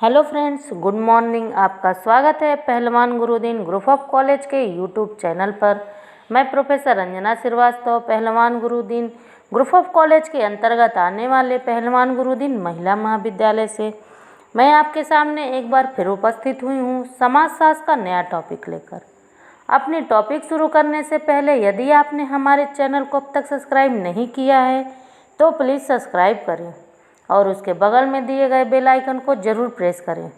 Hello friends, good morning. आपका स्वागत है पहलवान गुरुदीन ग्रुप ऑफ कॉलेज के यूट्यूब चैनल पर। मैं प्रोफेसर रंजना श्रीवास्तव पहलवान गुरुदीन ग्रुप ऑफ कॉलेज के अंतर्गत आने वाले पहलवान गुरुदीन महिला महाविद्यालय से मैं आपके सामने एक बार फिर उपस्थित हुई हूँ समाजशास्त्र का नया टॉपिक लेकर। अपने टॉपिक शुरू करने से पहले यदि आपने हमारे चैनल को अब तक सब्सक्राइब नहीं किया है तो प्लीज़ सब्सक्राइब करें और उसके बगल में दिए गए बेल आइकन को ज़रूर प्रेस करें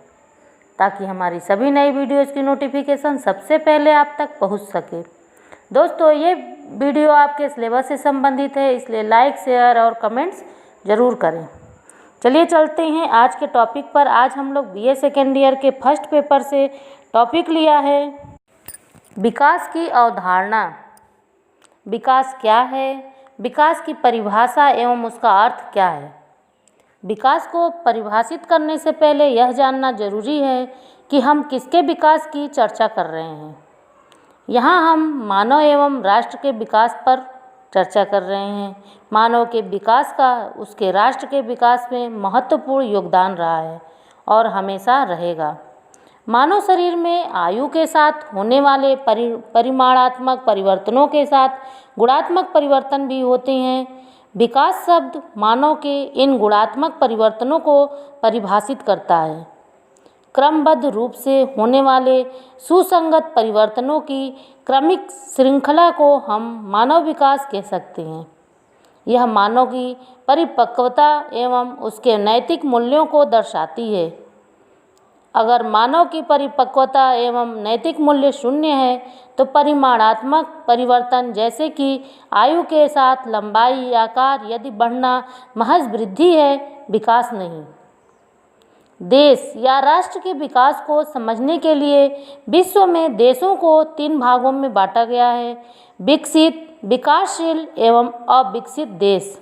ताकि हमारी सभी नई वीडियोज़ की नोटिफिकेशन सबसे पहले आप तक पहुंच सके। दोस्तों, ये वीडियो आपके सिलेबस से संबंधित है, इसलिए लाइक, शेयर और कमेंट्स ज़रूर करें। चलिए चलते हैं आज के टॉपिक पर। आज हम लोग बीए सेकेंड ईयर के फर्स्ट पेपर से टॉपिक लिया है विकास की अवधारणा। विकास क्या है, विकास की परिभाषा एवं उसका अर्थ क्या है। विकास को परिभाषित करने से पहले यह जानना जरूरी है कि हम किसके विकास की चर्चा कर रहे हैं। यहाँ हम मानव एवं राष्ट्र के विकास पर चर्चा कर रहे हैं। मानव के विकास का उसके राष्ट्र के विकास में महत्वपूर्ण योगदान रहा है और हमेशा रहेगा। मानव शरीर में आयु के साथ होने वाले परिमाणात्मक परिवर्तनों के साथ गुणात्मक परिवर्तन भी होते हैं। विकास शब्द मानव के इन गुणात्मक परिवर्तनों को परिभाषित करता है। क्रमबद्ध रूप से होने वाले सुसंगत परिवर्तनों की क्रमिक श्रृंखला को हम मानव विकास कह सकते हैं। यह मानव की परिपक्वता एवं उसके नैतिक मूल्यों को दर्शाती है। अगर मानव की परिपक्वता एवं नैतिक मूल्य शून्य है तो परिमाणात्मक परिवर्तन जैसे कि आयु के साथ लंबाई, आकार यदि बढ़ना महज वृद्धि है, विकास नहीं। देश या राष्ट्र के विकास को समझने के लिए विश्व में देशों को 3 भागों में बांटा गया है: विकसित, विकासशील एवं अविकसित देश।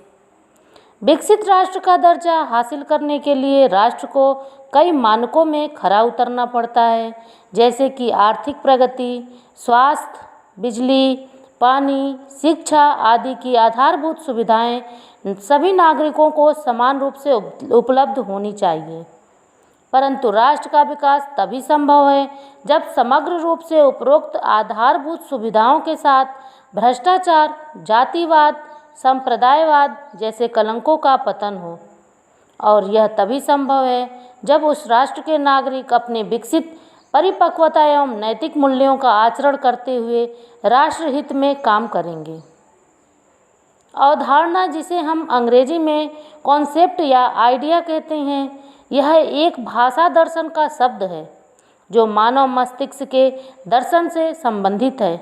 विकसित राष्ट्र का दर्जा हासिल करने के लिए राष्ट्र को कई मानकों में खरा उतरना पड़ता है, जैसे कि आर्थिक प्रगति, स्वास्थ्य, बिजली, पानी, शिक्षा आदि की आधारभूत सुविधाएं सभी नागरिकों को समान रूप से उपलब्ध होनी चाहिए। परंतु राष्ट्र का विकास तभी संभव है जब समग्र रूप से उपरोक्त आधारभूत सुविधाओं के साथ भ्रष्टाचार, जातिवाद, संप्रदायवाद जैसे कलंकों का पतन हो। और यह तभी संभव है जब उस राष्ट्र के नागरिक अपने विकसित परिपक्वता एवं नैतिक मूल्यों का आचरण करते हुए राष्ट्र हित में काम करेंगे। अवधारणा, जिसे हम अंग्रेजी में कॉन्सेप्ट या आइडिया कहते हैं, यह एक भाषा दर्शन का शब्द है जो मानव मस्तिष्क के दर्शन से संबंधित है।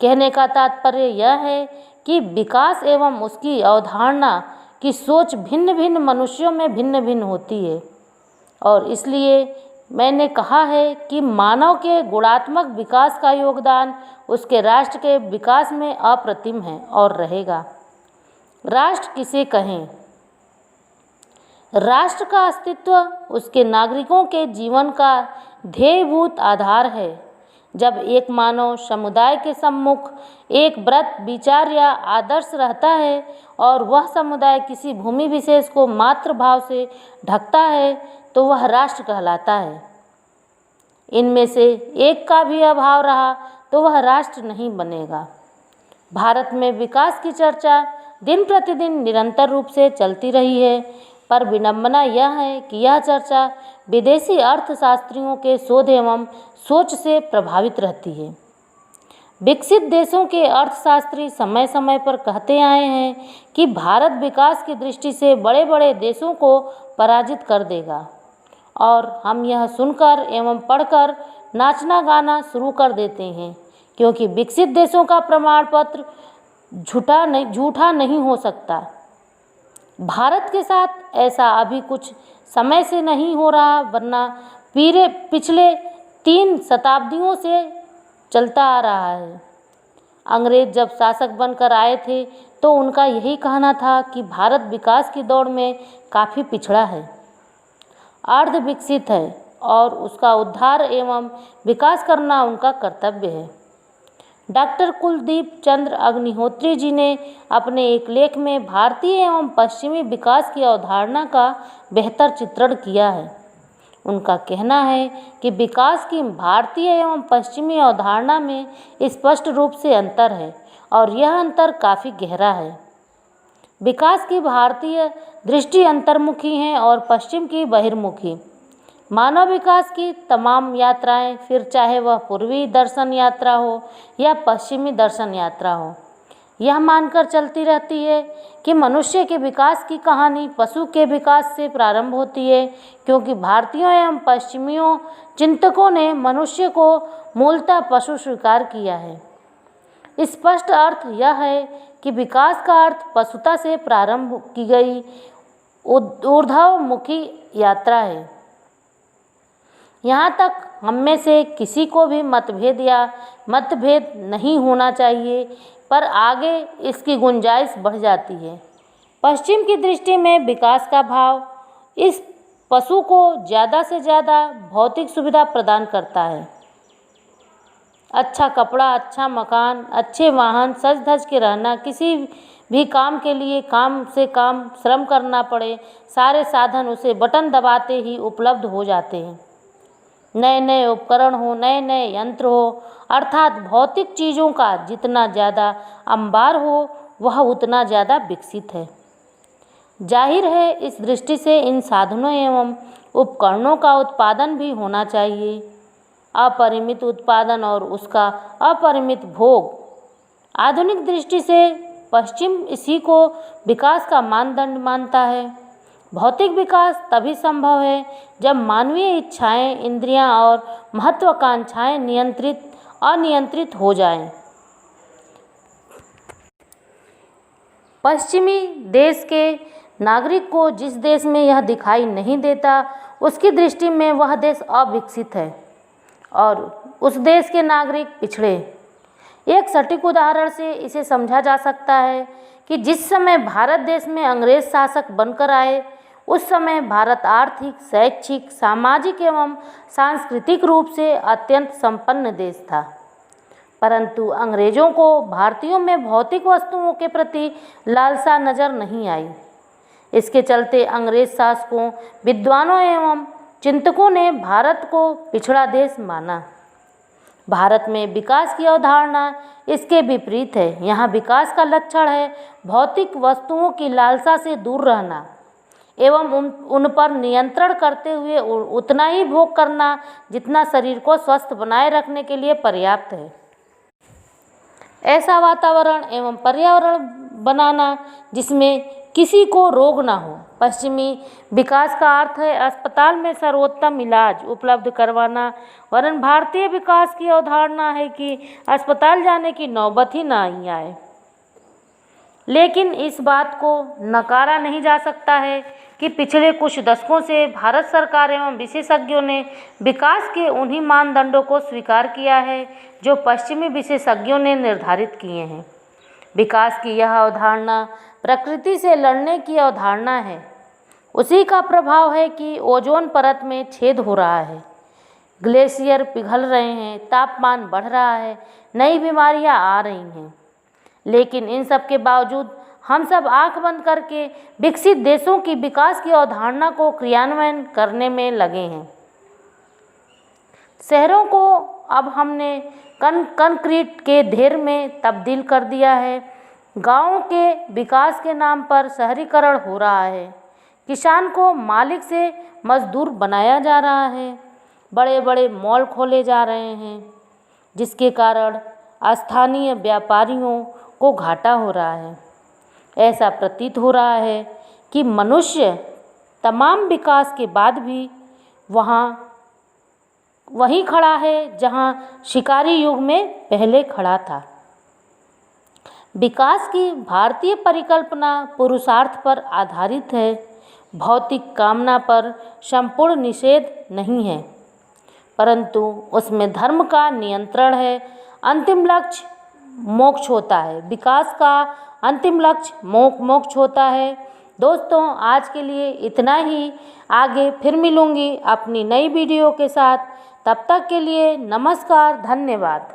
कहने का तात्पर्य यह है कि विकास एवं उसकी अवधारणा की सोच भिन्न भिन्न मनुष्यों में भिन्न भिन्न होती है और इसलिए मैंने कहा है कि मानव के गुणात्मक विकास का योगदान उसके राष्ट्र के विकास में अप्रतिम है और रहेगा। राष्ट्र किसे कहें? राष्ट्र का अस्तित्व उसके नागरिकों के जीवन का ध्येयभूत आधार है। जब एक मानव समुदाय के सम्मुख एक व्रत, विचार या आदर्श रहता है और वह समुदाय किसी भूमि विशेष को मातृभाव से ढकता है तो वह राष्ट्र कहलाता है। इनमें से एक का भी अभाव रहा तो वह राष्ट्र नहीं बनेगा। भारत में विकास की चर्चा दिन प्रतिदिन निरंतर रूप से चलती रही है, पर विडंबना यह है कि यह चर्चा विदेशी अर्थशास्त्रियों के शोध एवं सोच से प्रभावित रहती है। विकसित देशों के अर्थशास्त्री समय समय पर कहते आए हैं कि भारत विकास की दृष्टि से बड़े बड़े देशों को पराजित कर देगा और हम यह सुनकर एवं पढ़कर नाचना गाना शुरू कर देते हैं, क्योंकि विकसित देशों का प्रमाण पत्र झूठा नहीं हो सकता। भारत के साथ ऐसा अभी कुछ समय से नहीं हो रहा, वरना पिछले 3 शताब्दियों से चलता आ रहा है। अंग्रेज जब शासक बनकर आए थे तो उनका यही कहना था कि भारत विकास की दौड़ में काफ़ी पिछड़ा है, अर्ध विकसित है और उसका उद्धार एवं विकास करना उनका कर्तव्य है। डॉक्टर कुलदीप चंद्र अग्निहोत्री जी ने अपने एक लेख में भारतीय एवं पश्चिमी विकास की अवधारणा का बेहतर चित्रण किया है। उनका कहना है कि विकास की भारतीय एवं पश्चिमी अवधारणा में स्पष्ट रूप से अंतर है और यह अंतर काफ़ी गहरा है। विकास की भारतीय दृष्टि अंतर्मुखी है और पश्चिम की बहिर्मुखी। मानव विकास की तमाम यात्राएं, फिर चाहे वह पूर्वी दर्शन यात्रा हो या पश्चिमी दर्शन यात्रा हो, यह मानकर चलती रहती है कि मनुष्य के विकास की कहानी पशु के विकास से प्रारंभ होती है, क्योंकि भारतीयों एवं पश्चिमियों चिंतकों ने मनुष्य को मूलतः पशु स्वीकार किया है। स्पष्ट अर्थ यह है कि विकास का अर्थ पशुता से प्रारंभ की गई ऊर्ध्वमुखी यात्रा है। यहाँ तक हम में से किसी को भी मतभेद नहीं होना चाहिए, पर आगे इसकी गुंजाइश बढ़ जाती है। पश्चिम की दृष्टि में विकास का भाव इस पशु को ज़्यादा से ज़्यादा भौतिक सुविधा प्रदान करता है। अच्छा कपड़ा, अच्छा मकान, अच्छे वाहन, सज धज के रहना, किसी भी काम के लिए काम से काम श्रम करना पड़े, सारे साधन उसे बटन दबाते ही उपलब्ध हो जाते हैं। नए नए उपकरण हो, नए नए यंत्र हो, अर्थात भौतिक चीज़ों का जितना ज़्यादा अंबार हो वह उतना ज़्यादा विकसित है। जाहिर है इस दृष्टि से इन साधनों एवं उपकरणों का उत्पादन भी होना चाहिए। अपरिमित उत्पादन और उसका अपरिमित भोग। आधुनिक दृष्टि से पश्चिम इसी को विकास का मानदंड मानता है। भौतिक विकास तभी संभव है जब मानवीय इच्छाएं, इंद्रियां और महत्वाकांक्षाएं अनियंत्रित हो जाएं। पश्चिमी देश के नागरिक को जिस देश में यह दिखाई नहीं देता, उसकी दृष्टि में वह देश अविकसित है और उस देश के नागरिक पिछड़े। एक सटीक उदाहरण से इसे समझा जा सकता है कि जिस समय भारत देश में अंग्रेज शासक बनकर आए, उस समय भारत आर्थिक, शैक्षिक, सामाजिक एवं सांस्कृतिक रूप से अत्यंत संपन्न देश था। परंतु अंग्रेजों को भारतीयों में भौतिक वस्तुओं के प्रति लालसा नज़र नहीं आई। इसके चलते अंग्रेज शासकों, विद्वानों एवं चिंतकों ने भारत को पिछड़ा देश माना। भारत में विकास की अवधारणा इसके विपरीत है। यहाँ विकास का लक्षण है भौतिक वस्तुओं की लालसा से दूर रहना एवं उन पर नियंत्रण करते हुए उतना ही भोग करना जितना शरीर को स्वस्थ बनाए रखने के लिए पर्याप्त है। ऐसा वातावरण एवं पर्यावरण बनाना जिसमें किसी को रोग ना हो। पश्चिमी विकास का अर्थ है अस्पताल में सर्वोत्तम इलाज उपलब्ध करवाना, वरन भारतीय विकास की अवधारणा है कि अस्पताल जाने की नौबत ही नहीं आए। लेकिन इस बात को नकारा नहीं जा सकता है कि पिछले कुछ दशकों से भारत सरकार एवं विशेषज्ञों ने विकास के उन्हीं मानदंडों को स्वीकार किया है जो पश्चिमी विशेषज्ञों ने निर्धारित किए हैं। विकास की यह अवधारणा प्रकृति से लड़ने की अवधारणा है। उसी का प्रभाव है कि ओजोन परत में छेद हो रहा है, ग्लेशियर पिघल रहे हैं, तापमान बढ़ रहा है, नई बीमारियां आ रही हैं। लेकिन इन सब के बावजूद हम सब आंख बंद करके विकसित देशों की विकास की अवधारणा को क्रियान्वयन करने में लगे हैं। शहरों को अब हमने कंक्रीट के ढेर में तब्दील कर दिया है। गाँव के विकास के नाम पर शहरीकरण हो रहा है। किसान को मालिक से मजदूर बनाया जा रहा है। बड़े बड़े मॉल खोले जा रहे हैं, जिसके कारण स्थानीय व्यापारियों को घाटा हो रहा है। ऐसा प्रतीत हो रहा है कि मनुष्य तमाम विकास के बाद भी वहीं खड़ा है जहां शिकारी युग में पहले खड़ा था। विकास की भारतीय परिकल्पना पुरुषार्थ पर आधारित है, भौतिक कामना पर संपूर्ण निषेध नहीं है, परंतु उसमें धर्म का नियंत्रण है। अंतिम लक्ष्य मोक्ष होता है। विकास का अंतिम लक्ष्य मोक्ष होता है। दोस्तों, आज के लिए इतना ही। आगे फिर मिलूँगी अपनी नई वीडियो के साथ। तब तक के लिए नमस्कार, धन्यवाद।